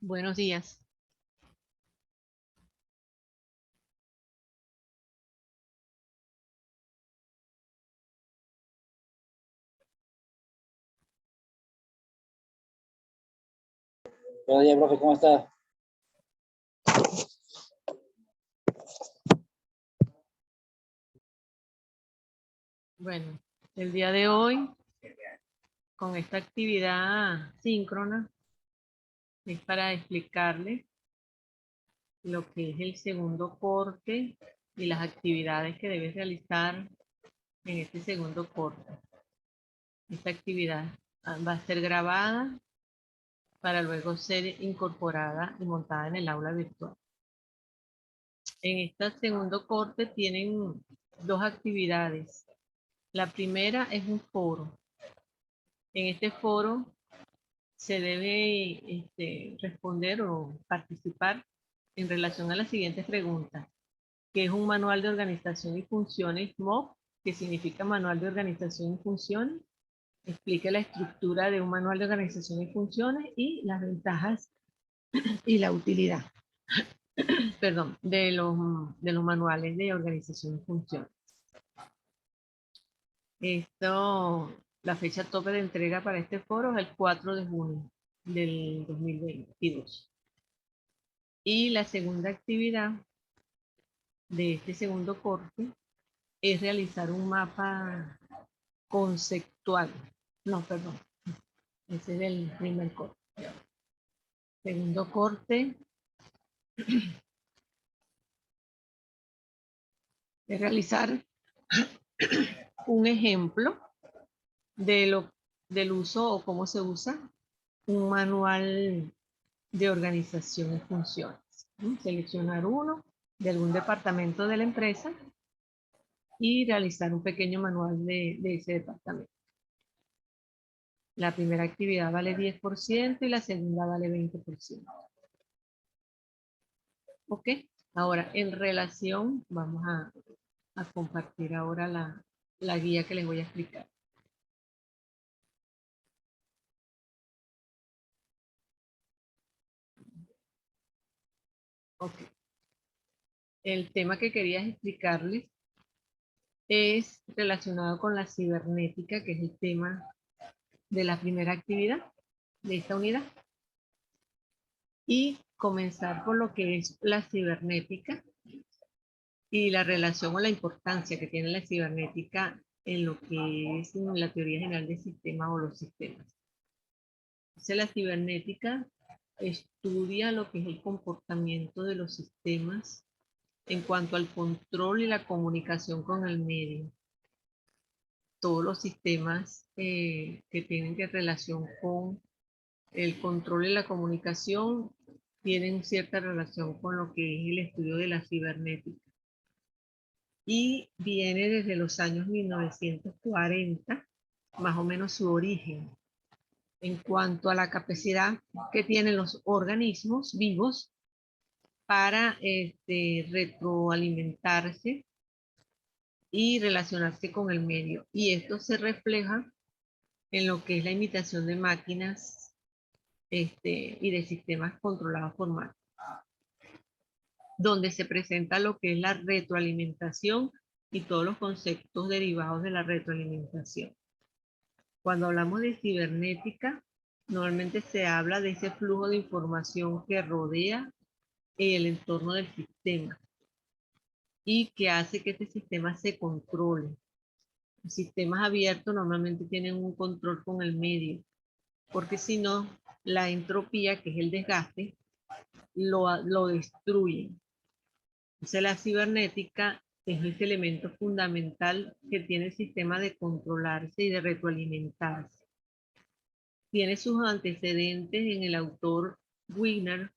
Buenos días. Buenos días, profe, ¿cómo está? Bueno, el día de hoy, con esta actividad síncrona, es para explicarles lo que es el segundo corte y las actividades que debes realizar en este segundo corte. Esta actividad va a ser grabada para luego ser incorporada y montada en el aula virtual. En este segundo corte tienen dos actividades. La primera es un foro. En este foro se debe responder o participar en relación a las siguientes preguntas. ¿Qué es un manual de organización y funciones? MOF, que significa manual de organización y funciones. Explica la estructura de un manual de organización y funciones y las ventajas y la utilidad, perdón, de los manuales de organización y funciones. La fecha tope de entrega para este foro es el 4 de junio del 2022. Y la segunda actividad de este segundo corte es realizar un mapa conceptual. No, perdón, ese es el primer corte. Segundo corte es realizar un ejemplo de del uso o cómo se usa un manual de organización y funciones. Seleccionar uno de algún departamento de la empresa y realizar un pequeño manual de ese departamento. La primera actividad vale 10% y la segunda vale 20%. ¿Ok? Ahora, en relación, vamos a compartir ahora la guía que les voy a explicar. Ok. El tema que quería explicarles es relacionado con la cibernética, que es el tema de la primera actividad de esta unidad. Y comenzar por lo que es la cibernética y la relación o la importancia que tiene la cibernética en lo que es la teoría general del sistema o los sistemas. Entonces, la cibernética estudia lo que es el comportamiento de los sistemas en cuanto al control y la comunicación con el medio. Todos los sistemas que tienen que relación con el control y la comunicación tienen cierta relación con lo que es el estudio de la cibernética. Y viene desde los años 1940, más o menos su origen, en cuanto a la capacidad que tienen los organismos vivos para retroalimentarse y relacionarse con el medio. Y esto se refleja en lo que es la imitación de máquinas y de sistemas controlados por máquinas, donde se presenta lo que es la retroalimentación y todos los conceptos derivados de la retroalimentación. Cuando hablamos de cibernética, normalmente se habla de ese flujo de información que rodea el entorno del sistema y que hace que este sistema se controle. Los sistemas abiertos normalmente tienen un control con el medio, porque si no, la entropía, que es el desgaste, lo destruye. Entonces la cibernética es ese elemento fundamental que tiene el sistema de controlarse y de retroalimentarse. Tiene sus antecedentes en el autor Wigner,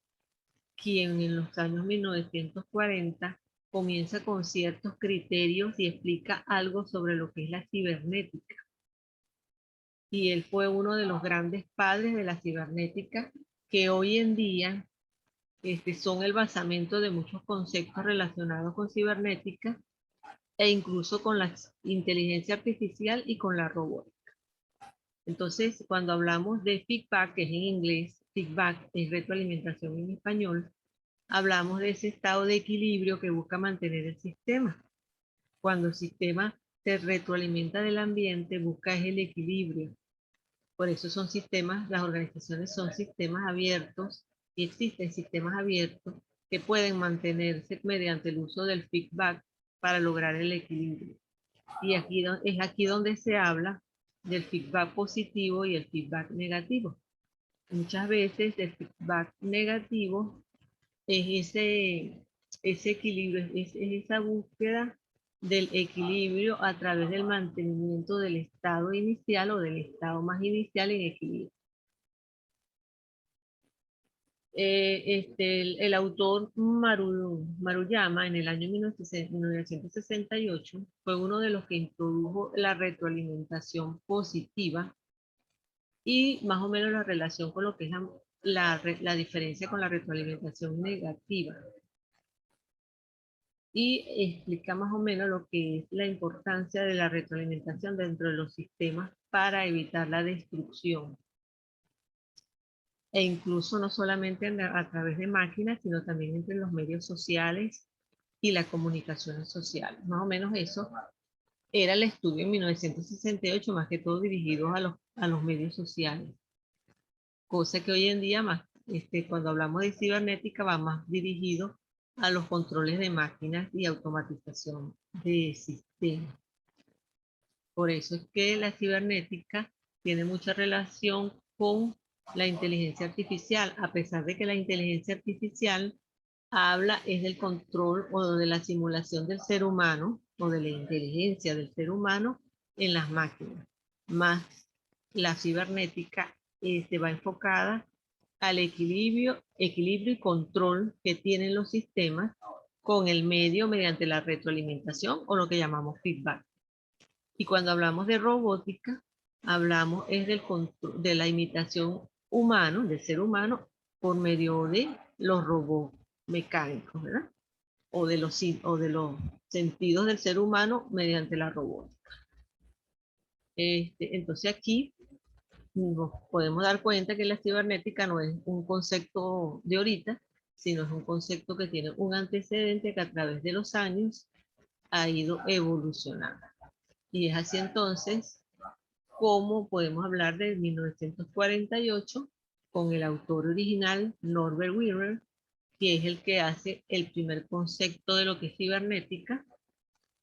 quien en los años 1940 comienza con ciertos criterios y explica algo sobre lo que es la cibernética. Y él fue uno de los grandes padres de la cibernética que hoy en día son el basamento de muchos conceptos relacionados con cibernética e incluso con la inteligencia artificial y con la robótica. Entonces, cuando hablamos de feedback, que es en inglés, feedback es retroalimentación en español, hablamos de ese estado de equilibrio que busca mantener el sistema. Cuando el sistema se retroalimenta del ambiente, busca es el equilibrio. Por eso son sistemas, las organizaciones son sistemas abiertos y existen sistemas abiertos que pueden mantenerse mediante el uso del feedback para lograr el equilibrio. Y aquí es aquí donde se habla del feedback positivo y el feedback negativo. Muchas veces el feedback negativo es ese equilibrio, es esa búsqueda del equilibrio a través del mantenimiento del estado inicial o del estado más inicial en equilibrio. El autor Maruyama en el año 1968 fue uno de los que introdujo la retroalimentación positiva y más o menos la relación con lo que es la diferencia con la retroalimentación negativa. Y explica más o menos lo que es la importancia de la retroalimentación dentro de los sistemas para evitar la destrucción. E incluso no solamente a través de máquinas, sino también entre los medios sociales y las comunicaciones sociales. Más o menos eso era el estudio en 1968, más que todo dirigido a los medios sociales. Cosa que hoy en día, más, cuando hablamos de cibernética, va más dirigido a los controles de máquinas y automatización de sistemas. Por eso es que la cibernética tiene mucha relación con la inteligencia artificial, a pesar de que la inteligencia artificial habla es del control o de la simulación del ser humano o de la inteligencia del ser humano en las máquinas. Más la cibernética va enfocada al equilibrio y control que tienen los sistemas con el medio mediante la retroalimentación o lo que llamamos feedback. Y cuando hablamos de robótica, hablamos es de la imitación humana, del ser humano, por medio de los robots mecánicos, ¿verdad? O de los sentidos del ser humano mediante la robótica. Entonces aquí nos podemos dar cuenta que la cibernética no es un concepto de ahorita, sino es un concepto que tiene un antecedente que a través de los años ha ido evolucionando. Y es así entonces como podemos hablar de 1948 con el autor original Norbert Wiener, que es el que hace el primer concepto de lo que es cibernética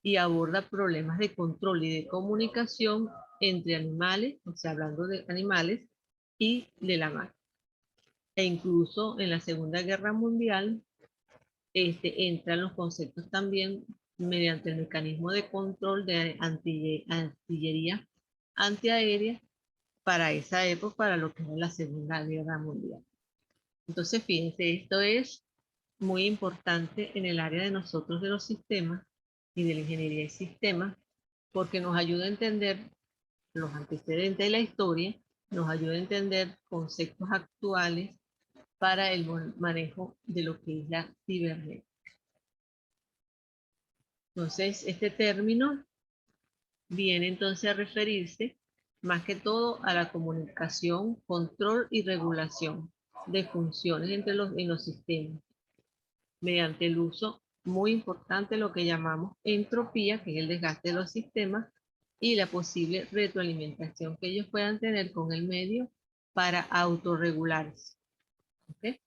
y aborda problemas de control y de comunicación entre animales, o sea, hablando de animales y de la máquina. E incluso en la Segunda Guerra Mundial entran los conceptos también mediante el mecanismo de control de artillería antiaérea para esa época, para lo que es la Segunda Guerra Mundial. Entonces, fíjense, esto es muy importante en el área de nosotros de los sistemas y de la ingeniería de sistemas, porque nos ayuda a entender los antecedentes de la historia, nos ayuda a entender conceptos actuales para el manejo de lo que es la cibernética. Entonces, este término viene entonces a referirse más que todo a la comunicación, control y regulación de funciones en los sistemas, mediante el uso muy importante de lo que llamamos entropía, que es el desgaste de los sistemas, y la posible retroalimentación que ellos puedan tener con el medio para autorregularse. ¿Okay?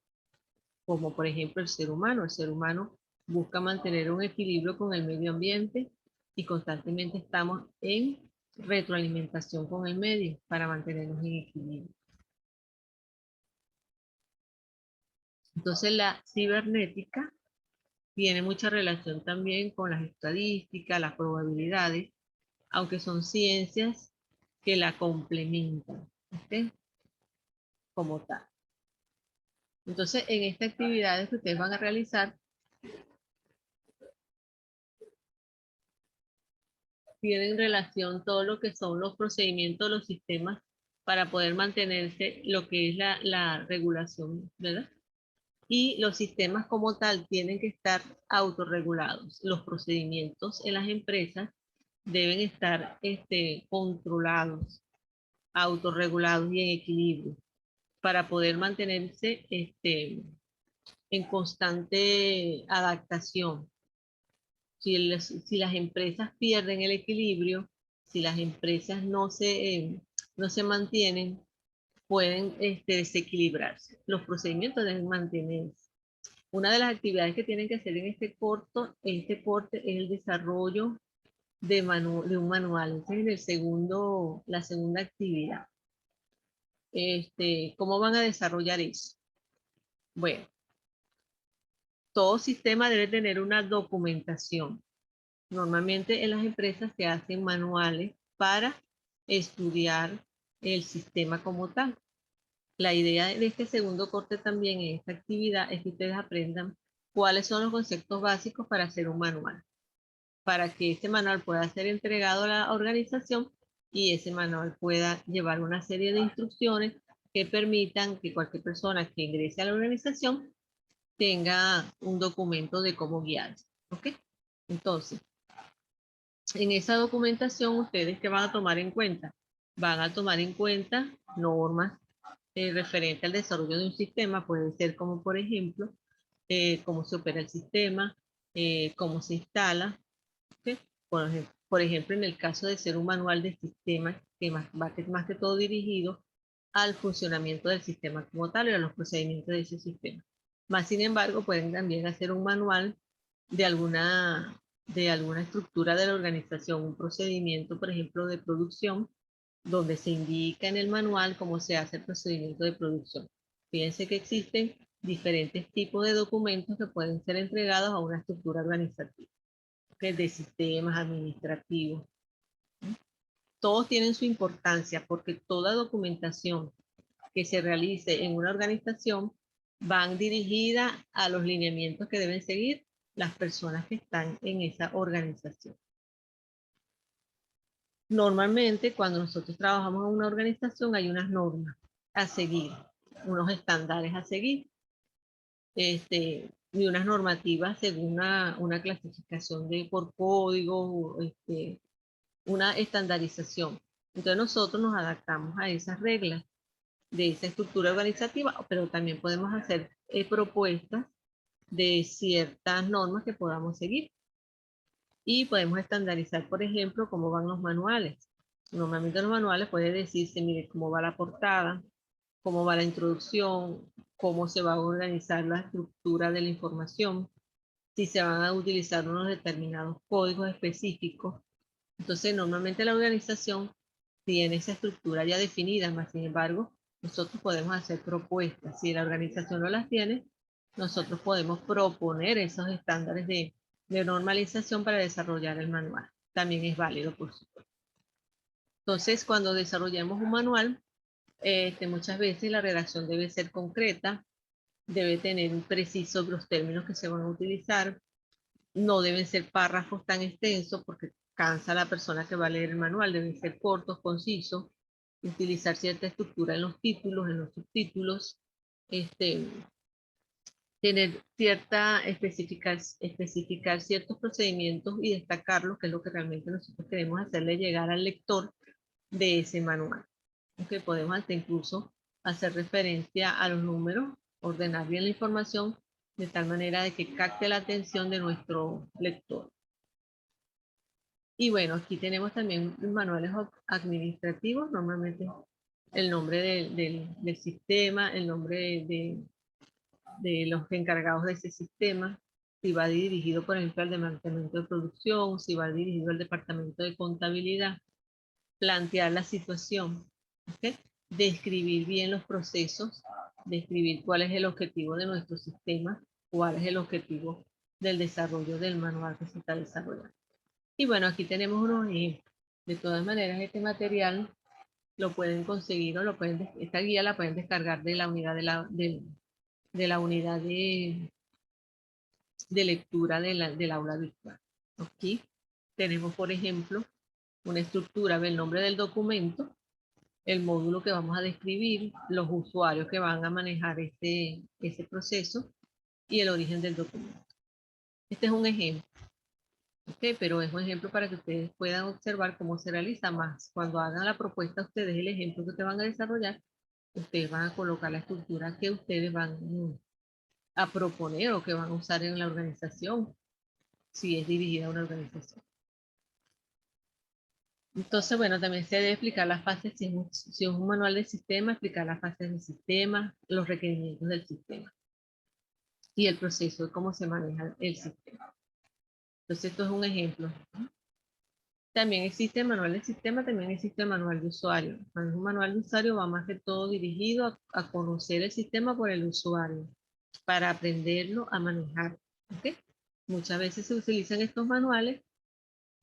Como por ejemplo el ser humano. El ser humano busca mantener un equilibrio con el medio ambiente y constantemente estamos en retroalimentación con el medio para mantenernos en equilibrio. Entonces la cibernética tiene mucha relación también con las estadísticas, las probabilidades, aunque son ciencias que la complementan, ¿okay? Como tal. Entonces, en estas actividades que ustedes van a realizar, tienen relación todo lo que son los procedimientos de los sistemas para poder mantenerse lo que es la regulación, ¿verdad? Y los sistemas como tal tienen que estar autorregulados. Los procedimientos en las empresas deben estar controlados autorregulados y en equilibrio para poder mantenerse en constante adaptación. Si las empresas pierden el equilibrio, si las empresas no se mantienen, pueden desequilibrarse. Los procedimientos deben mantenerse. Una de las actividades que tienen que hacer en este corte es el desarrollo de un manual. Esa es la segunda actividad. ¿Cómo van a desarrollar eso? Bueno, todo sistema debe tener una documentación. Normalmente en las empresas se hacen manuales para estudiar el sistema como tal. La idea de este segundo corte también en esta actividad es que ustedes aprendan cuáles son los conceptos básicos para hacer un manual, para que este manual pueda ser entregado a la organización y ese manual pueda llevar una serie de instrucciones que permitan que cualquier persona que ingrese a la organización tenga un documento de cómo guiarse. ¿Ok? Entonces, en esa documentación, ¿ustedes qué van a tomar en cuenta? Van a tomar en cuenta normas referentes al desarrollo de un sistema, puede ser como por ejemplo, cómo se opera el sistema, cómo se instala. ¿Okay? Por ejemplo, en el caso de ser un manual de sistema que más que todo dirigido al funcionamiento del sistema como tal y a los procedimientos de ese sistema. Más sin embargo, pueden también hacer un manual de alguna estructura de la organización, un procedimiento, por ejemplo, de producción, donde se indica en el manual cómo se hace el procedimiento de producción. Fíjense que existen diferentes tipos de documentos que pueden ser entregados a una estructura organizativa, que es de sistemas administrativos. Todos tienen su importancia porque toda documentación que se realice en una organización van dirigida a los lineamientos que deben seguir las personas que están en esa organización. Normalmente, cuando nosotros trabajamos en una organización, hay unas normas a seguir, unos estándares a seguir, y unas normativas según una clasificación por código, una estandarización. Entonces nosotros nos adaptamos a esas reglas de esa estructura organizativa, pero también podemos hacer propuestas de ciertas normas que podamos seguir. Y podemos estandarizar, por ejemplo, cómo van los manuales. Normalmente los manuales puede decirse, mire, cómo va la portada, cómo va la introducción, cómo se va a organizar la estructura de la información, si se van a utilizar unos determinados códigos específicos. Entonces, normalmente la organización tiene esa estructura ya definida, más sin embargo, nosotros podemos hacer propuestas. Si la organización no las tiene, nosotros podemos proponer esos estándares de normalización para desarrollar el manual. También es válido, por supuesto. Entonces, cuando desarrollamos un manual, muchas veces la redacción debe ser concreta, debe tener un preciso los términos que se van a utilizar, no deben ser párrafos tan extensos porque cansa a la persona que va a leer el manual, deben ser cortos, concisos, utilizar cierta estructura en los títulos, en los subtítulos, tener especificar ciertos procedimientos y destacarlos, que es lo que realmente nosotros queremos hacerle llegar al lector de ese manual. Aunque podemos hasta incluso hacer referencia a los números, ordenar bien la información de tal manera de que capte la atención de nuestro lector. Y bueno, aquí tenemos también manuales administrativos, normalmente el nombre del sistema, el nombre de los encargados de ese sistema, si va dirigido, por ejemplo, al departamento de producción, si va dirigido al departamento de contabilidad, plantear la situación, ¿okay? Describir bien los procesos, describir cuál es el objetivo de nuestro sistema, cuál es el objetivo del desarrollo del manual que se está desarrollando. Y bueno, aquí tenemos unos ejemplos. De todas maneras, este material lo pueden conseguir o esta guía la pueden descargar de la unidad de la unidad de lectura del aula virtual. Aquí tenemos, por ejemplo, una estructura del nombre del documento, el módulo que vamos a describir, los usuarios que van a manejar ese proceso y el origen del documento. Este es un ejemplo. Ok, pero es un ejemplo para que ustedes puedan observar cómo se realiza más. Cuando hagan la propuesta, ustedes el ejemplo que ustedes van a desarrollar, ustedes van a colocar la estructura que ustedes van a proponer o que van a usar en la organización, si es dirigida a una organización. Entonces, bueno, también se debe explicar las fases, si es un manual de sistema, explicar las fases del sistema, los requerimientos del sistema y el proceso de cómo se maneja el sistema. Entonces, esto es un ejemplo. También existe el manual de sistema, también existe el manual de usuario. Un manual de usuario va más que todo dirigido a conocer el sistema por el usuario, para aprenderlo a manejar. ¿Ok? Muchas veces se utilizan estos manuales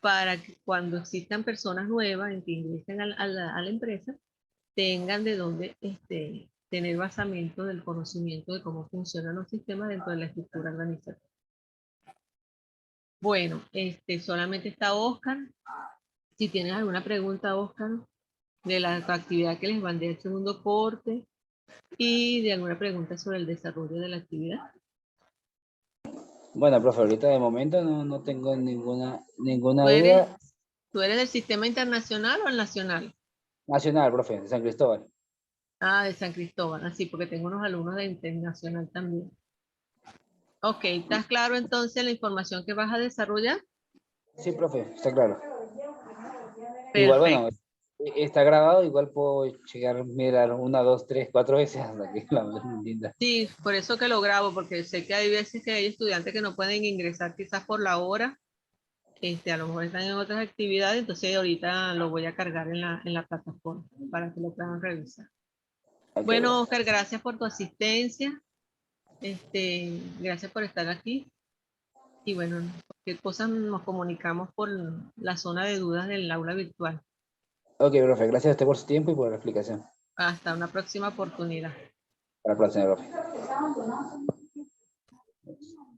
para que cuando existan personas nuevas en que ingresen a la empresa, tengan de dónde tener basamento del conocimiento de cómo funcionan los sistemas dentro de la estructura organizativa. Bueno, solamente está Oscar. Si tienes alguna pregunta, Oscar, de la actividad que les mandé al segundo corte y de alguna pregunta sobre el desarrollo de la actividad. Bueno, profe, ahorita de momento no tengo ninguna ¿Tú eres, duda. tú eres del sistema internacional o el nacional? Nacional, profe, de San Cristóbal. Ah, de San Cristóbal, así, porque tengo unos alumnos de internacional también. Ok, ¿estás claro entonces la información que vas a desarrollar? Sí, profe, está claro. Igual, bueno, Perfecto. está grabado, igual puedo llegar a mirar 1, 2, 3, 4 veces hasta que la entienda. Sí, por eso que lo grabo, porque sé que hay veces que hay estudiantes que no pueden ingresar quizás por la hora, a lo mejor están en otras actividades, entonces ahorita lo voy a cargar en la plataforma para que lo puedan revisar. Ok, Bueno, profe. Oscar, gracias por tu asistencia, gracias por estar aquí y bueno, cualquier cosa nos comunicamos por la zona de dudas del aula virtual. Ok, profe, gracias a usted por su tiempo y por la explicación. Hasta una próxima oportunidad. Para la próxima, profe.